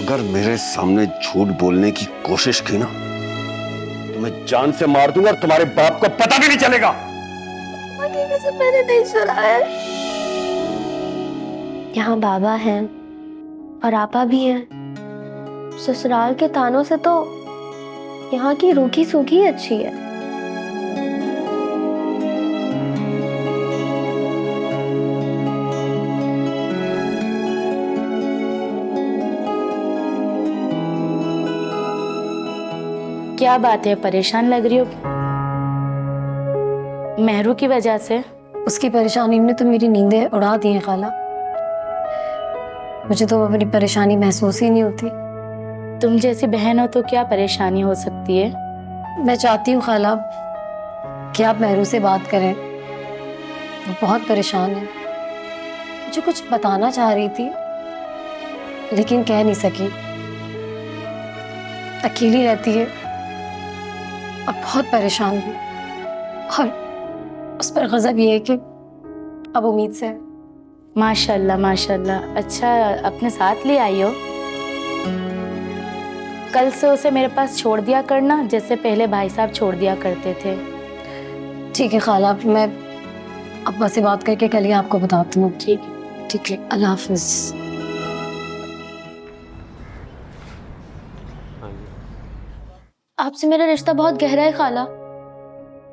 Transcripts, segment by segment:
अगर मेरे सामने झूठ बोलने की कोशिश की ना तो मैं जान से मार दूंगा और तुम्हारे बाप को पता भी नहीं चलेगा। मैंने नहीं सुना है। यहाँ बाबा हैं और आपा भी हैं। ससुराल के तानों से तो यहाँ की रूखी सूखी अच्छी है। क्या बात है, परेशान लग रही हो मेहरू की वजह से? उसकी परेशानी ने तो मेरी नींदें उड़ा दी हैं खाला। मुझे तो अपनी परेशानी महसूस ही नहीं होती। तुम जैसी बहन हो तो क्या परेशानी हो सकती है? मैं चाहती हूँ खाला कि आप मेहरू से बात करें। वो बहुत परेशान है। मुझे कुछ बताना चाह रही थी लेकिन कह नहीं सकी। अकेली रहती है और बहुत परेशान भी। और उस पर गजब ये है कि अब उम्मीद से। माशाल्लाह माशाल्लाह, अच्छा अपने साथ ले आई हो। कल से उसे मेरे पास छोड़ दिया करना, जैसे पहले भाई साहब छोड़ दिया करते थे। ठीक है खाला, मैं अब्बा से बात करके कल ही आपको बताती हूँ। ठीक है। ठीक है, अल्लाह हाफिज। आपसे मेरा रिश्ता बहुत गहरा है खाला।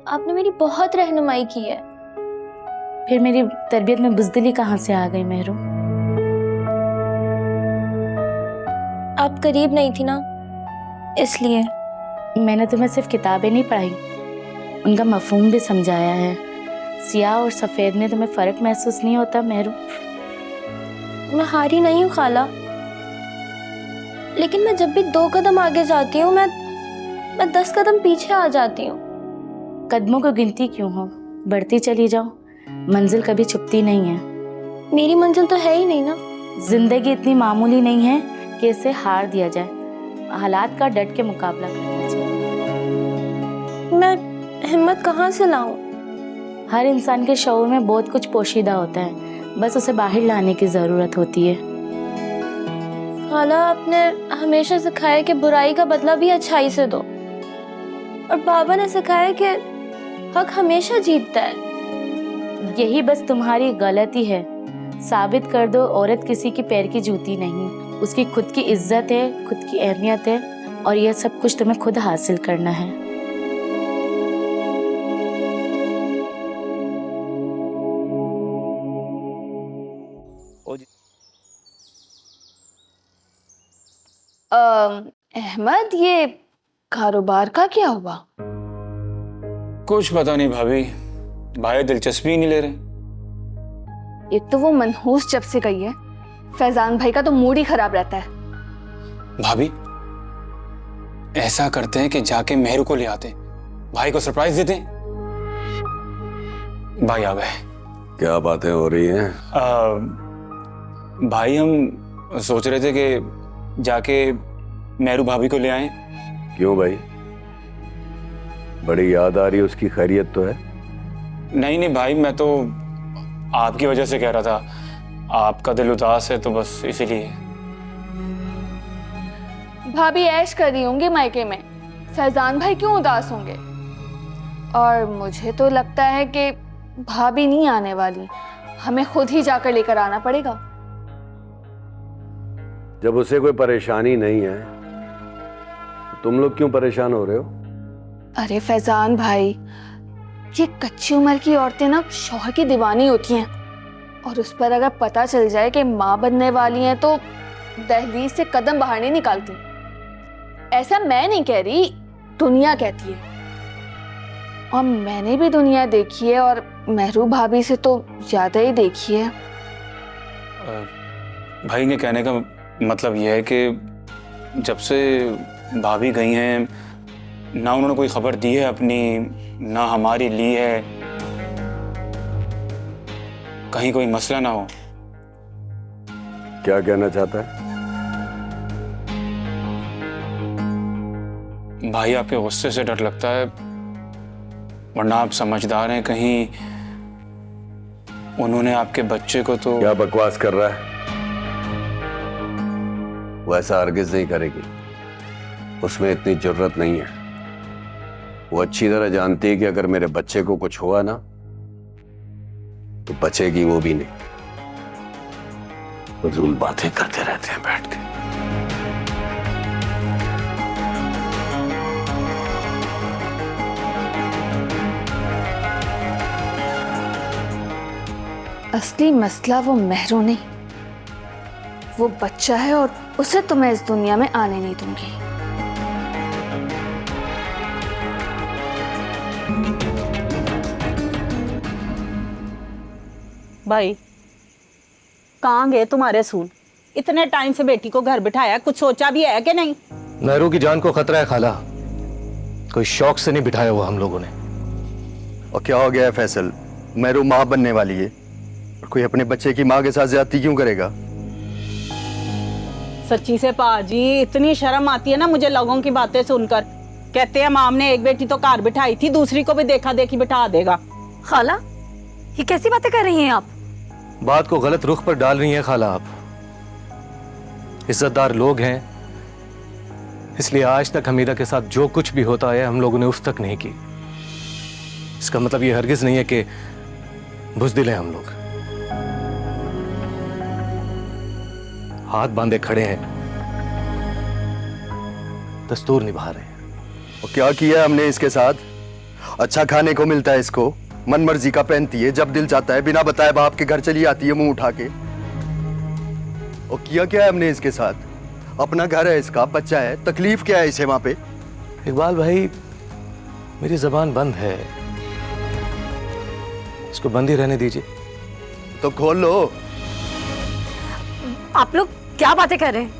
आपने मेरी बहुत रहनुमाई की है। फिर मेरी तरबियत में बुज़दिली कहाँ से आ गई मेहरू? आप करीब नहीं थी ना, इसलिए। मैंने तुम्हें सिर्फ किताबें नहीं पढ़ाई, उनका मफहूम भी समझाया है। सियाह और सफ़ेद में तुम्हें फ़र्क महसूस नहीं होता मेहरू? मैं हारी नहीं हूँ खाला, लेकिन मैं जब भी 2 कदम आगे जाती हूँ मैं 10 कदम पीछे आ जाती हूँ। कदमों को गिनती क्यों हो, बढ़ती चली जाओ। मंजिल कभी छुपती नहीं है। मेरी मंजिल तो है ही नहीं ना। जिंदगी इतनी मामूली नहीं है कि इसे हार दिया जाए। हालात का डट के मुकाबला करना चाहिए। मैं हिम्मत कहाँ से लाऊं? हर इंसान के शऊर में बहुत कुछ पोशीदा होता है, बस उसे बाहर लाने की ज़रूरत होती है। खाला, आपने हमेशा सिखाया कि बुराई का बदला भी अच्छाई से दो, और बाबा ने सिखाया कि हक हमेशा जीतता है। यही बस तुम्हारी गलती है। साबित कर दो औरत किसी की पैर की जूती नहीं, उसकी खुद की इज्जत है, खुद की अहमियत है, और यह सब कुछ तुम्हें खुद हासिल करना है। अहमद, ये कारोबार का क्या हुआ? कुछ पता नहीं भाभी, भाई दिलचस्पी ही नहीं ले रहे। एक तो वो मनहूस जब से गई है, फैजान भाई का तो मूड ही खराब रहता है। भाभी ऐसा करते हैं कि जाके मेहरू को ले आते, भाई को सरप्राइज देते। भाई आ गए। क्या बातें हो रही हैं? भाई हम सोच रहे थे कि जाके मेहरू भाभी को ले आए। क्यों भाई, बड़ी याद आ रही है उसकी? खैरियत तो है? नहीं भाई, मैं तो आपकी वजह से कह रहा था। आपका दिल उदास है तो बस इसीलिए। भाभी ऐश कर रही होंगी मायके में, फैजान भाई क्यों उदास होंगे? और मुझे तो लगता है कि भाभी नहीं आने वाली, हमें खुद ही जाकर लेकर आना पड़ेगा। जब उसे कोई परेशानी नहीं है तो तुम लोग क्यों परेशान हो रहे हो? अरे फैजान भाई, ये कच्ची उम्र की औरतें ना शौहर की दीवानी होती हैं, और उस पर अगर पता चल जाए कि माँ बनने वाली हैं तो दहलीज से कदम बाहर नहीं निकालती। ऐसा मैं नहीं कह रही, दुनिया कहती है। और मैंने भी दुनिया देखी है, और मेहरू भाभी से तो ज्यादा ही देखी है। भाई ने कहने का मतलब यह है कि जब से भाभी गई हैं, ना उन्होंने कोई खबर दी है अपनी, ना हमारी ली है। कहीं कोई मसला ना हो। क्या कहना चाहता है? भाई आपके गुस्से से डर लगता है, वरना आप समझदार हैं। कहीं उन्होंने आपके बच्चे को तो। क्या बकवास कर रहा है? वो ऐसा हरगिज नहीं करेगी, उसमें इतनी जरूरत नहीं है। वो अच्छी तरह जानती है कि अगर मेरे बच्चे को कुछ हुआ ना तो बचेगी वो भी नहीं। फजूल बातें करते रहते हैं बैठ के। असली मसला वो महरू नहीं, वो बच्चा है और उसे तो मैं इस दुनिया में आने नहीं दूंगी। भाई कहाँ गए तुम्हारे सून? इतने टाइम से बेटी को घर बिठाया, कुछ सोचा भी है कि नहीं? महरू की जान को खतरा है खाला, कोई शौक से नहीं बिठाया हुआ हम लोगों ने। और क्या हो गया है फैसल, महरू माँ बनने वाली है और कोई अपने बच्चे की माँ के साथ ज्यादती क्यों करेगा? सच्ची से पाजी इतनी शर्म आती है ना मुझे लोगों की बातें सुनकर। कहते हैं माम ने एक बेटी तो कार बिठाई थी, दूसरी को भी देखा देखी बिठा देगा। खाला, ये कैसी बातें कर रही हैं आप? बात को गलत रुख पर डाल रही हैं खाला आप। इज्जतदार लोग हैं, इसलिए आज तक हमीदा के साथ जो कुछ भी होता है हम लोगों ने उफ तक नहीं की। इसका मतलब ये हरगिज नहीं है कि बुज़दिल हैं हम लोग। हाथ बांधे खड़े हैं, दस्तूर निभा रहे हैं। और क्या किया है हमने इसके साथ? अच्छा खाने को मिलता है इसको, मन मर्जी का पहनती है, जब दिल चाहता है बिना बताए बाप के घर चली आती है मुंह उठा के। और किया क्या है हमने इसके साथ? अपना घर है इसका, बच्चा है, तकलीफ क्या है इसे वहां पे? इकबाल भाई, मेरी जबान बंद है, इसको बंद ही रहने दीजिए। तो खोल लो। आप लोग क्या बातें कर रहे हैं?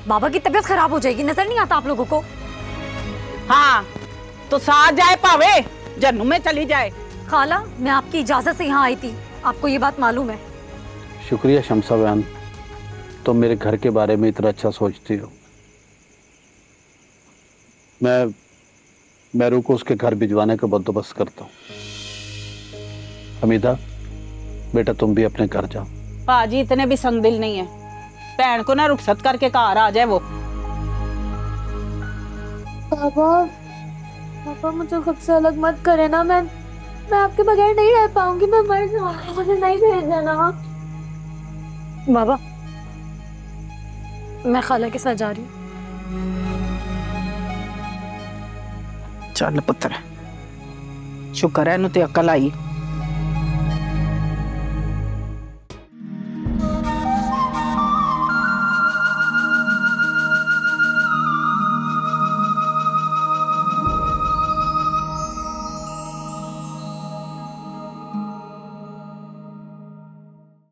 बाबा की तबीयत खराब हो जाएगी, नजर नहीं आता आप लोगों को? हाँ तो साथ जाए पावे जन्नू में चली जाए। खाला, मैं आपकी इजाजत से यहाँ आई थी, आपको ये बात मालूम है। शुक्रिया शमसा बयान, तुम मेरे घर के बारे में इतना अच्छा सोचती हो। मैं महरू को उसके घर भिजवाने का बंदोबस्त करता हूँ। हमीदा बेटा तुम भी अपने घर जाओ। पाजी इतने भी संग दिल नहीं है, भैन को ना रुखसत करके कार आ जाए वो। पापा मुझे खुद से अलग मत करे ना, मैं आपके बगैर नहीं रह पाऊंगी, मैं मर जाऊंगी, मुझे नहीं भेज देना। बाबा, मैं खाला के साथ जा रही हूँ। चल पुत्र, शुक्र है नु ते अकल आई।